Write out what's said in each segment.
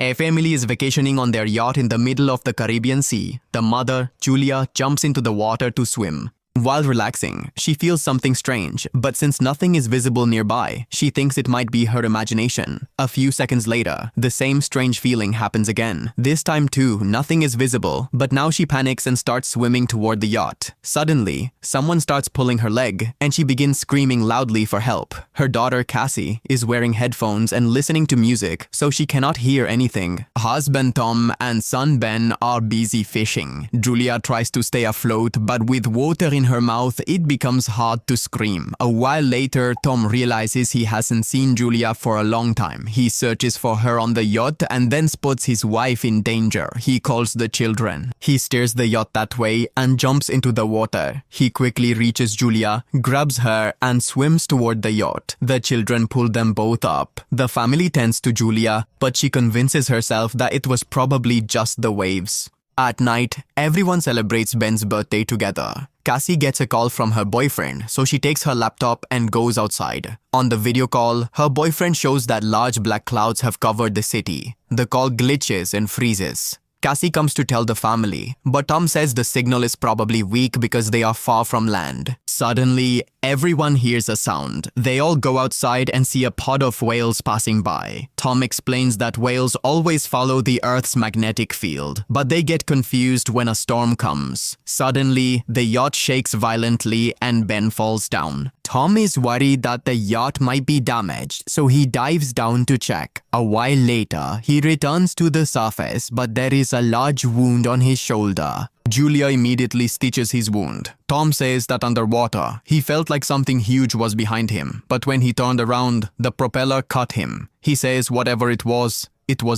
A family is vacationing on their yacht in the middle of the Caribbean Sea. The mother, Julia, jumps into the water to swim. While relaxing, she feels something strange, but since nothing is visible nearby, she thinks it might be her imagination. A few seconds later, the same strange feeling happens again. This time too, nothing is visible, but now she panics and starts swimming toward the yacht. Suddenly, someone starts pulling her leg, and she begins screaming loudly for help. Her daughter, Cassie, is wearing headphones and listening to music, so she cannot hear anything. Husband Tom and son Ben are busy fishing. Julia tries to stay afloat, but with water in her mouth, it becomes hard to scream. A while later, Tom realizes he hasn't seen Julia for a long time. He searches for her on the yacht and then spots his wife in danger. He calls the children. He steers the yacht that way and jumps into the water. He quickly reaches Julia, grabs her, and swims toward the yacht. The children pull them both up. The family tends to Julia, but she convinces herself that it was probably just the waves. At night, everyone celebrates Ben's birthday together. Cassie gets a call from her boyfriend, so she takes her laptop and goes outside. On the video call, her boyfriend shows that large black clouds have covered the city. The call glitches and freezes. Cassie comes to tell the family, but Tom says the signal is probably weak because they are far from land. Suddenly, everyone hears a sound. They all go outside and see a pod of whales passing by. Tom explains that whales always follow the Earth's magnetic field, but they get confused when a storm comes. Suddenly, the yacht shakes violently and Ben falls down. Tom is worried that the yacht might be damaged, so he dives down to check. A while later, he returns to the surface, but there is a large wound on his shoulder. Julia immediately stitches his wound. Tom says that underwater, he felt like something huge was behind him, but when he turned around, the propeller cut him. He says whatever it was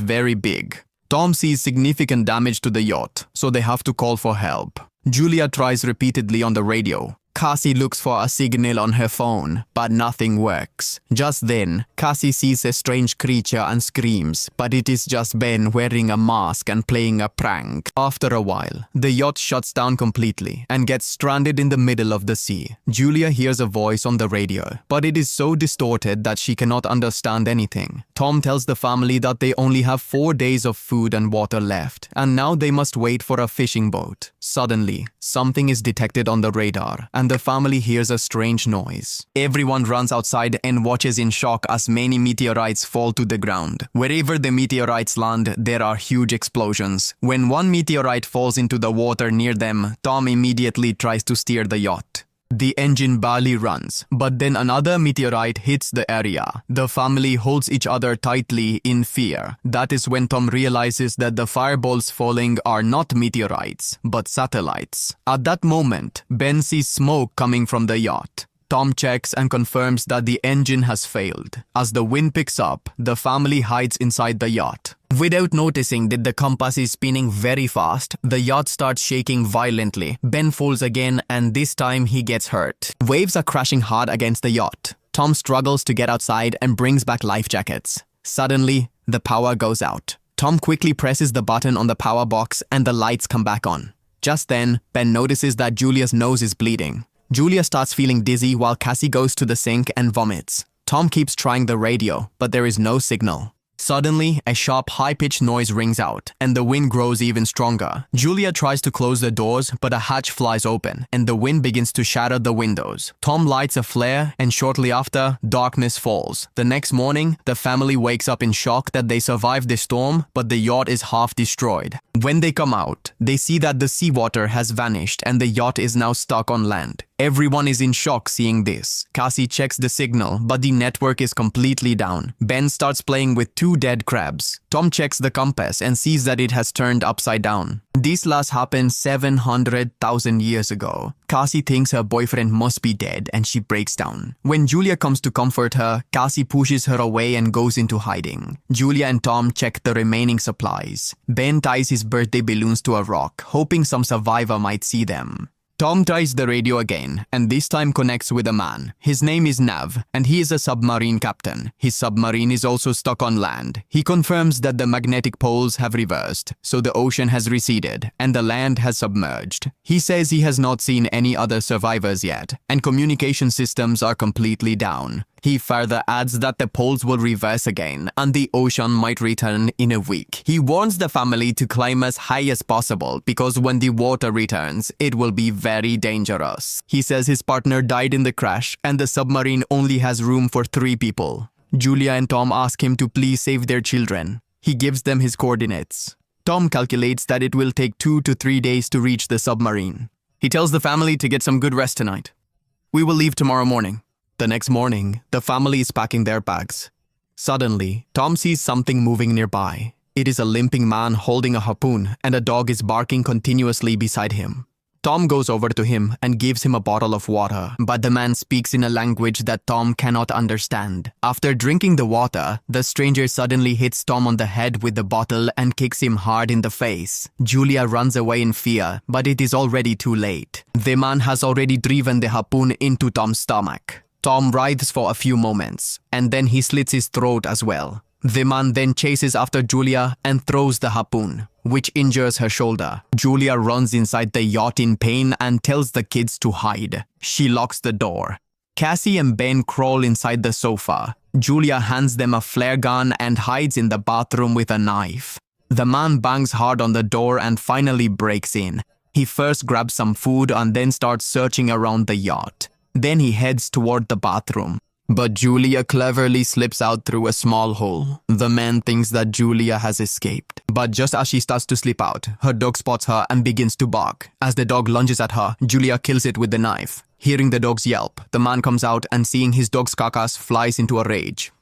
very big. Tom sees significant damage to the yacht, so they have to call for help. Julia tries repeatedly on the radio. Cassie looks for a signal on her phone, but nothing works. Just then, Cassie sees a strange creature and screams, but it is just Ben wearing a mask and playing a prank. After a while, the yacht shuts down completely and gets stranded in the middle of the sea. Julia hears a voice on the radio, but it is so distorted that she cannot understand anything. Tom tells the family that they only have 4 days of food and water left, and now they must wait for a fishing boat. Suddenly, something is detected on the radar, and the family hears a strange noise. Everyone runs outside and watches in shock as many meteorites fall to the ground. Wherever the meteorites land, there are huge explosions. When one meteorite falls into the water near them, Tom immediately tries to steer the yacht. The engine barely runs, but then another meteorite hits the area. The family holds each other tightly in fear. That is when Tom realizes that the fireballs falling are not meteorites, but satellites. At that moment, Ben sees smoke coming from the yacht. Tom checks and confirms that the engine has failed. As the wind picks up, the family hides inside the yacht. Without noticing that the compass is spinning very fast, the yacht starts shaking violently. Ben falls again, and this time he gets hurt. Waves are crashing hard against the yacht. Tom struggles to get outside and brings back life jackets. Suddenly, the power goes out. Tom quickly presses the button on the power box and the lights come back on. Just then, Ben notices that Julia's nose is bleeding. Julia starts feeling dizzy while Cassie goes to the sink and vomits. Tom keeps trying the radio, but there is no signal. Suddenly, a sharp, high-pitched noise rings out, and the wind grows even stronger. Julia tries to close the doors, but a hatch flies open, and the wind begins to shatter the windows. Tom lights a flare, and shortly after, darkness falls. The next morning, the family wakes up in shock that they survived the storm, but the yacht is half destroyed. When they come out, they see that the seawater has vanished, and the yacht is now stuck on land. Everyone is in shock seeing this. Cassie checks the signal, but the network is completely down. Ben starts playing with 2 dead crabs. Tom checks the compass and sees that it has turned upside down. This last happened 700,000 years ago. Cassie thinks her boyfriend must be dead and she breaks down. When Julia comes to comfort her, Cassie pushes her away and goes into hiding. Julia and Tom check the remaining supplies. Ben ties his birthday balloons to a rock, hoping some survivor might see them. Tom tries the radio again, and this time connects with a man. His name is Nav, and he is a submarine captain. His submarine is also stuck on land. He confirms that the magnetic poles have reversed, so the ocean has receded, and the land has submerged. He says he has not seen any other survivors yet, and communication systems are completely down. He further adds that the poles will reverse again and the ocean might return in a week. He warns the family to climb as high as possible because when the water returns, it will be very dangerous. He says his partner died in the crash and the submarine only has room for 3 people. Julia and Tom ask him to please save their children. He gives them his coordinates. Tom calculates that it will take 2 to 3 days to reach the submarine. He tells the family to get some good rest tonight. We will leave tomorrow morning. The next morning, the family is packing their bags. Suddenly, Tom sees something moving nearby. It is a limping man holding a harpoon and a dog is barking continuously beside him. Tom goes over to him and gives him a bottle of water, but the man speaks in a language that Tom cannot understand. After drinking the water, the stranger suddenly hits Tom on the head with the bottle and kicks him hard in the face. Julia runs away in fear, but it is already too late. The man has already driven the harpoon into Tom's stomach. Tom writhes for a few moments, and then he slits his throat as well. The man then chases after Julia and throws the harpoon, which injures her shoulder. Julia runs inside the yacht in pain and tells the kids to hide. She locks the door. Cassie and Ben crawl inside the sofa. Julia hands them a flare gun and hides in the bathroom with a knife. The man bangs hard on the door and finally breaks in. He first grabs some food and then starts searching around the yacht. Then he heads toward the bathroom. But Julia cleverly slips out through a small hole. The man thinks that Julia has escaped. But just as she starts to slip out, her dog spots her and begins to bark. As the dog lunges at her, Julia kills it with the knife. Hearing the dog's yelp, the man comes out and seeing his dog's carcass flies into a rage.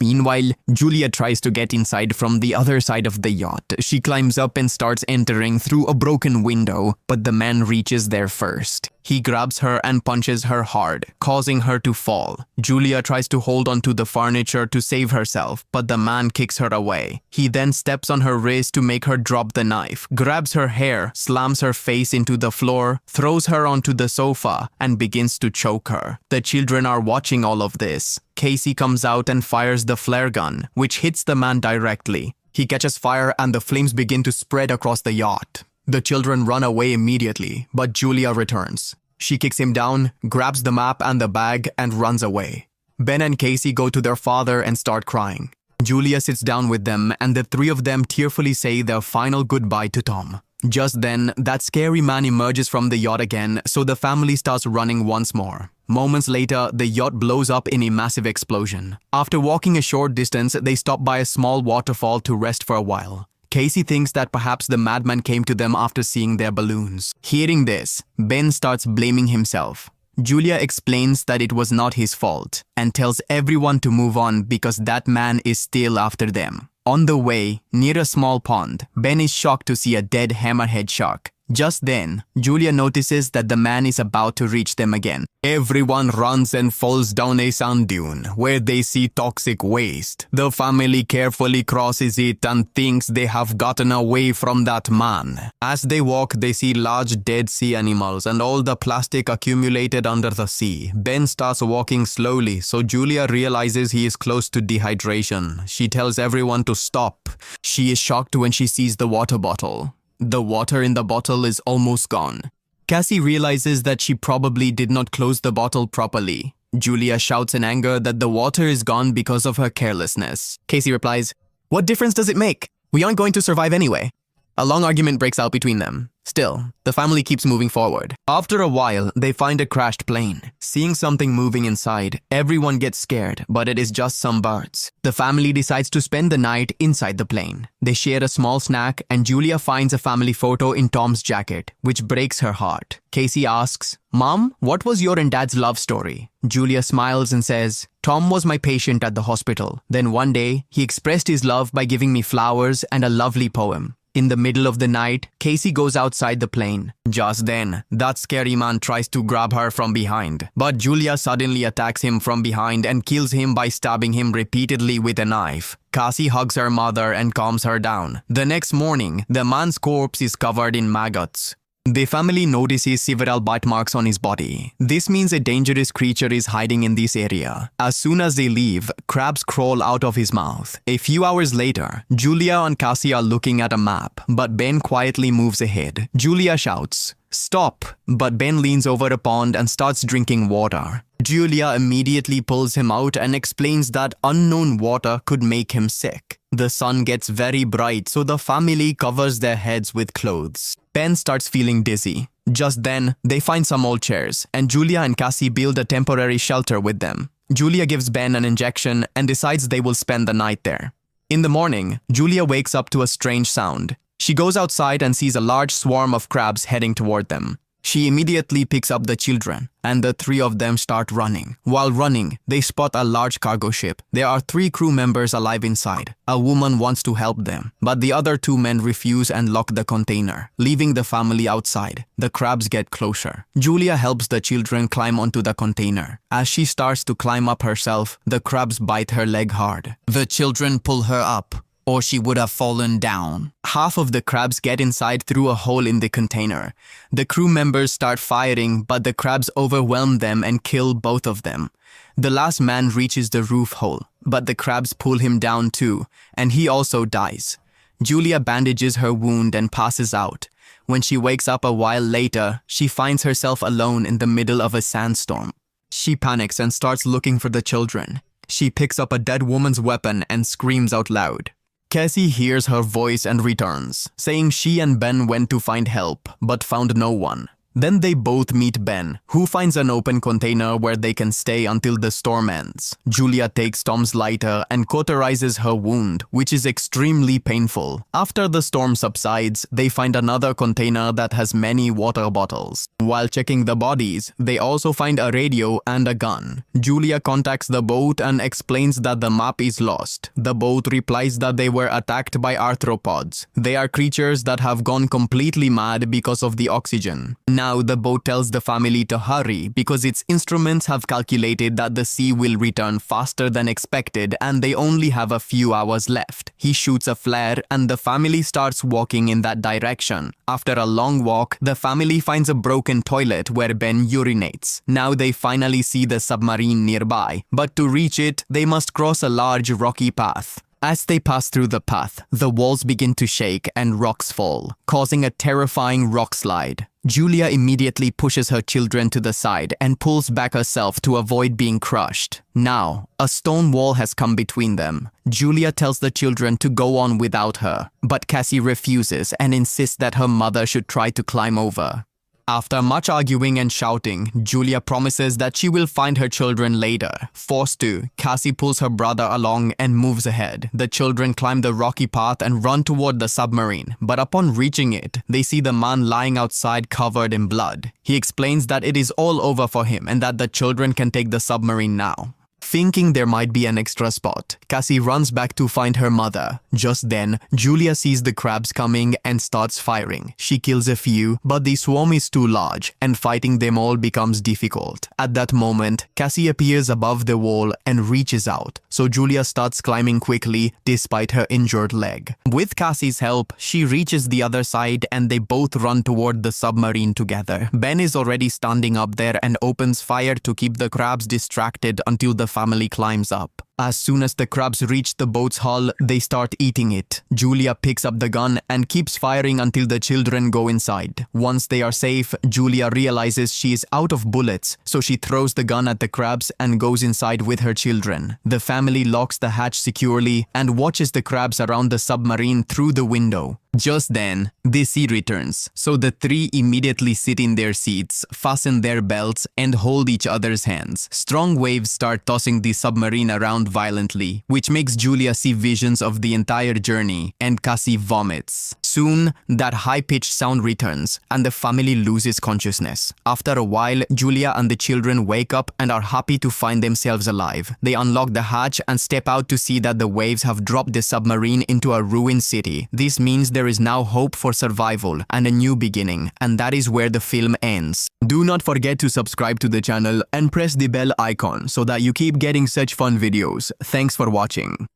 Meanwhile, Julia tries to get inside from the other side of the yacht. She climbs up and starts entering through a broken window, but the man reaches there first. He grabs her and punches her hard, causing her to fall. Julia tries to hold onto the furniture to save herself, but the man kicks her away. He then steps on her wrist to make her drop the knife, grabs her hair, slams her face into the floor, throws her onto the sofa, and begins to choke her. The children are watching all of this. Casey comes out and fires the flare gun, which hits the man directly. He catches fire and the flames begin to spread across the yacht. The children run away immediately, but Julia returns. She kicks him down, grabs the map and the bag, and runs away. Ben and Casey go to their father and start crying. Julia sits down with them, and the 3 of them tearfully say their final goodbye to Tom. Just then, that scary man emerges from the yacht again, so the family starts running once more. Moments later, the yacht blows up in a massive explosion. After walking a short distance, they stop by a small waterfall to rest for a while. Casey thinks that perhaps the madman came to them after seeing their balloons. Hearing this, Ben starts blaming himself. Julia explains that it was not his fault and tells everyone to move on because that man is still after them. On the way, near a small pond, Ben is shocked to see a dead hammerhead shark. Just then, Julia notices that the man is about to reach them again. Everyone runs and falls down a sand dune, where they see toxic waste. The family carefully crosses it and thinks they have gotten away from that man. As they walk, they see large dead sea animals and all the plastic accumulated under the sea. Ben starts walking slowly, so Julia realizes he is close to dehydration. She tells everyone to stop. She is shocked when she sees the water bottle. The water in the bottle is almost gone. Cassie realizes that she probably did not close the bottle properly. Julia shouts in anger that the water is gone because of her carelessness. Casey replies, "What difference does it make? We aren't going to survive anyway." A long argument breaks out between them. Still, the family keeps moving forward. After a while, they find a crashed plane. Seeing something moving inside, everyone gets scared, but it is just some birds. The family decides to spend the night inside the plane. They share a small snack, and Julia finds a family photo in Tom's jacket, which breaks her heart. Casey asks, "Mom, what was your and Dad's love story?" Julia smiles and says, "Tom was my patient at the hospital. Then one day, he expressed his love by giving me flowers and a lovely poem." In the middle of the night, Casey goes outside the plane. Just then, that scary man tries to grab her from behind. But Julia suddenly attacks him from behind and kills him by stabbing him repeatedly with a knife. Cassie hugs her mother and calms her down. The next morning, the man's corpse is covered in maggots. The family notices several bite marks on his body. This means a dangerous creature is hiding in this area. As soon as they leave, crabs crawl out of his mouth. A few hours later, Julia and Cassie are looking at a map, but Ben quietly moves ahead. Julia shouts, "Stop!" But Ben leans over a pond and starts drinking water. Julia immediately pulls him out and explains that unknown water could make him sick. The sun gets very bright, so the family covers their heads with clothes. Ben starts feeling dizzy. Just then, they find some old chairs, and Julia and Cassie build a temporary shelter with them. Julia gives Ben an injection and decides they will spend the night there. In the morning, Julia wakes up to a strange sound. She goes outside and sees a large swarm of crabs heading toward them. She immediately picks up the children, and the three of them start running. While running, they spot a large cargo ship. There are 3 crew members alive inside. A woman wants to help them, but the other 2 men refuse and lock the container, leaving the family outside. The crabs get closer. Julia helps the children climb onto the container. As she starts to climb up herself, the crabs bite her leg hard. The children pull her up, or she would have fallen down. Half of the crabs get inside through a hole in the container. The crew members start firing, but the crabs overwhelm them and kill both of them. The last man reaches the roof hole, but the crabs pull him down too, and he also dies. Julia bandages her wound and passes out. When she wakes up a while later, she finds herself alone in the middle of a sandstorm. She panics and starts looking for the children. She picks up a dead woman's weapon and screams out loud. Cassie hears her voice and returns, saying she and Ben went to find help, but found no one. Then they both meet Ben, who finds an open container where they can stay until the storm ends. Julia takes Tom's lighter and cauterizes her wound, which is extremely painful. After the storm subsides, they find another container that has many water bottles. While checking the bodies, they also find a radio and a gun. Julia contacts the boat and explains that the map is lost. The boat replies that they were attacked by arthropods. They are creatures that have gone completely mad because of the oxygen. Now the boat tells the family to hurry because its instruments have calculated that the sea will return faster than expected and they only have a few hours left. He shoots a flare and the family starts walking in that direction. After a long walk, the family finds a broken toilet where Ben urinates. Now they finally see the submarine nearby, but to reach it, they must cross a large rocky path. As they pass through the path, the walls begin to shake and rocks fall, causing a terrifying rock slide. Julia immediately pushes her children to the side and pulls back herself to avoid being crushed. Now, a stone wall has come between them. Julia tells the children to go on without her, but Cassie refuses and insists that her mother should try to climb over. After much arguing and shouting, Julia promises that she will find her children later. Forced to, Cassie pulls her brother along and moves ahead. The children climb the rocky path and run toward the submarine, but upon reaching it, they see the man lying outside covered in blood. He explains that it is all over for him and that the children can take the submarine now. Thinking there might be an extra spot, Cassie runs back to find her mother. Just then, Julia sees the crabs coming and starts firing. She kills a few, but the swarm is too large, and fighting them all becomes difficult. At that moment, Cassie appears above the wall and reaches out, so Julia starts climbing quickly despite her injured leg. With Cassie's help, she reaches the other side and they both run toward the submarine together. Ben is already standing up there and opens fire to keep the crabs distracted until the family climbs up. As soon as the crabs reach the boat's hull, they start eating it. Julia picks up the gun and keeps firing until the children go inside. Once they are safe, Julia realizes she is out of bullets, so she throws the gun at the crabs and goes inside with her children. The family locks the hatch securely and watches the crabs around the submarine through the window. Just then, the sea returns, so the three immediately sit in their seats, fasten their belts, and hold each other's hands. Strong waves start tossing the submarine around violently, which makes Julia see visions of the entire journey, and Cassie vomits. Soon, that high-pitched sound returns, and the family loses consciousness. After a while, Julia and the children wake up and are happy to find themselves alive. They unlock the hatch and step out to see that the waves have dropped the submarine into a ruined city. This means there is now hope for survival and a new beginning, and that is where the film ends. Do not forget to subscribe to the channel and press the bell icon so that you keep getting such fun videos. Thanks for watching.